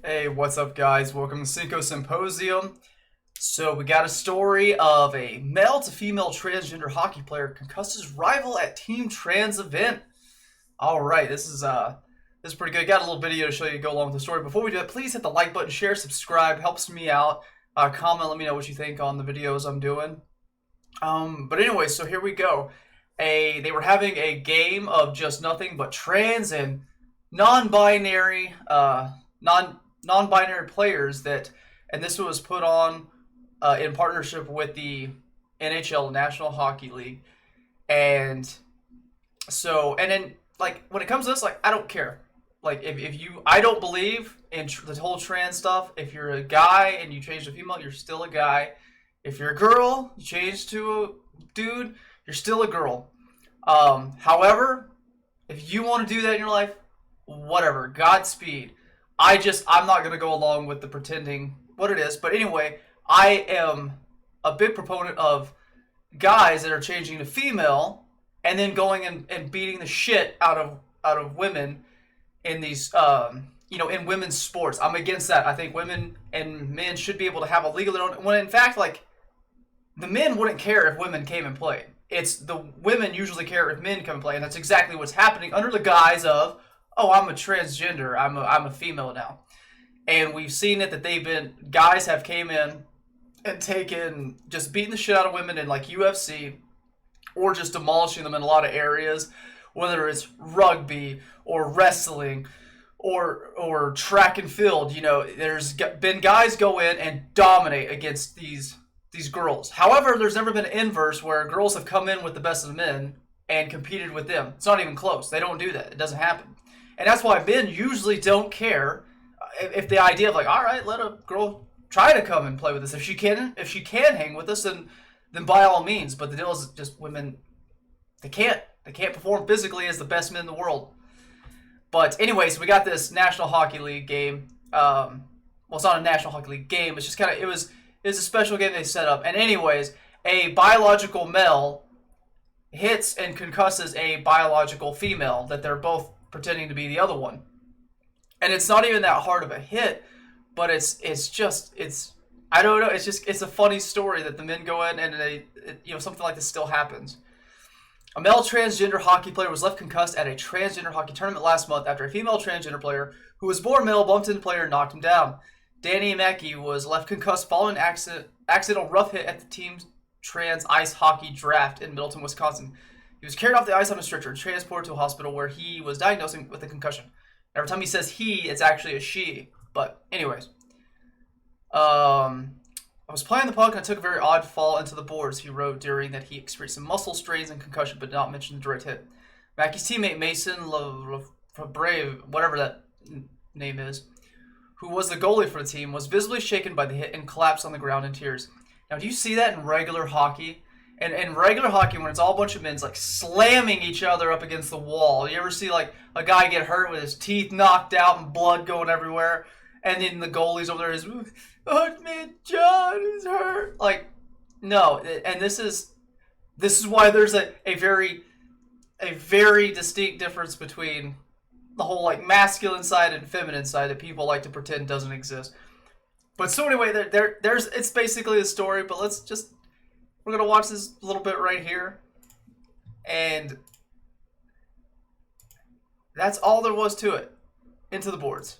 Hey, what's up, guys? Welcome to Cinco Symposium. So, we got a story of a male to female transgender hockey player concusses rival at team trans event. All right, this is pretty good. Got a little video to show you to go along with the story. Before we do that, please hit the like button, share, subscribe. Helps me out. Comment, let me know what you think on the videos I'm doing. But anyway, so here we go. They were having a game of just nothing but trans and non-binary, non-binary players and this was put on in partnership with the NHL National Hockey League, and and then like when it comes to this, like I don't care. Like if you, I don't believe in the whole trans stuff. If you're a guy and you change to female, you're still a guy. If you're a girl, you change to a dude, you're still a girl. However, if you want to do that in your life, whatever, Godspeed. I'm not going to go along with the pretending what it is. But anyway, I am a big proponent of guys that are changing to female and then going and beating the shit out of women in these, in women's sports. I'm against that. I think women and men should be able to have a legal, when in fact, like, the men wouldn't care if women came and played. It's the women usually care if men come and play, and that's exactly what's happening under the guise of, oh, I'm a transgender, I'm a female now. And we've seen it that guys have came in and taken, just beating the shit out of women in like UFC, or just demolishing them in a lot of areas, whether it's rugby or wrestling or track and field. There's been guys go in and dominate against these girls. However, there's never been an inverse where girls have come in with the best of the men and competed with them. It's not even close. They don't do that. It doesn't happen. And that's why men usually don't care if the idea of like, all right, let a girl try to come and play with us. If she can hang with us, then by all means. But the deal is just women, they can't perform physically as the best men in the world. But anyways, we got this National Hockey League game. Well, it's not a National Hockey League game. It's just it was a special game they set up. And anyways, a biological male hits and concusses a biological female that they're both pretending to be the other one. And it's not even that hard of a hit, but it's I don't know, it's a funny story that the men go in and something like this still happens. A male transgender hockey player was left concussed at a transgender hockey tournament last month after a female transgender player who was born male bumped into the player and knocked him down. Danny Mackey was left concussed following an accidental rough hit at the team's trans ice hockey draft in Middleton, Wisconsin. He was carried off the ice on a stretcher and transported to a hospital where he was diagnosed with a concussion. Every time he says he, it's actually a she. But anyways, I was playing the puck and I took a very odd fall into the boards. He wrote during that he experienced some muscle strains and concussion, but did not mention the direct hit. Mackey's teammate Mason Brave, whatever that name is, who was the goalie for the team, was visibly shaken by the hit and collapsed on the ground in tears. Now, do you see that in regular hockey? And in regular hockey, when it's all a bunch of men like slamming each other up against the wall, you ever see like a guy get hurt with his teeth knocked out and blood going everywhere, and then the goalie's over there is, oh man, John is hurt. Like, no, and this is why there's a very distinct difference between the whole like masculine side and feminine side that people like to pretend doesn't exist. But so anyway, there's it's basically a story, but we're going to watch this little bit right here. And that's all there was to it. Into the boards.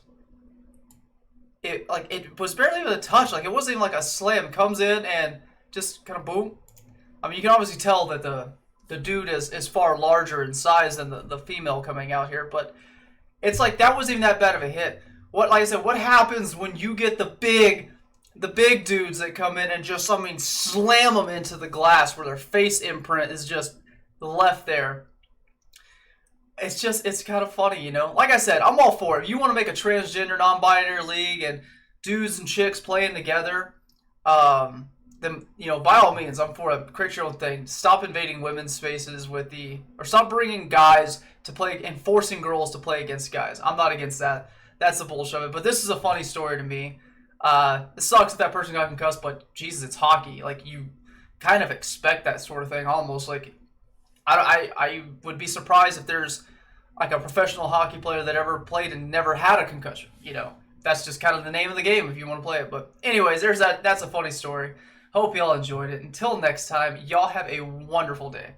It was barely even a touch. Like, it wasn't even like a slam. Comes in and just kind of boom. I mean, you can obviously tell that the dude is far larger in size than the female coming out here. But it's like, that wasn't even that bad of a hit. Like I said, what happens when you get the big dudes that come in and just, slam them into the glass where their face imprint is just left there? It's kind of funny, Like I said, I'm all for it. If you want to make a transgender, non-binary league and dudes and chicks playing together, then, by all means, I'm for it. Create your own thing. Stop invading women's spaces or stop bringing guys to play and forcing girls to play against guys. I'm not against that. That's the bullshit of it. But this is a funny story to me. It sucks that person got concussed, but Jesus, it's hockey. Like, you kind of expect that sort of thing almost. Like, I would be surprised if there's like a professional hockey player that ever played and never had a concussion. that's just kind of the name of the game if you want to play it. But anyways, there's that. That's a funny story. Hope y'all enjoyed it. Until next time, y'all have a wonderful day.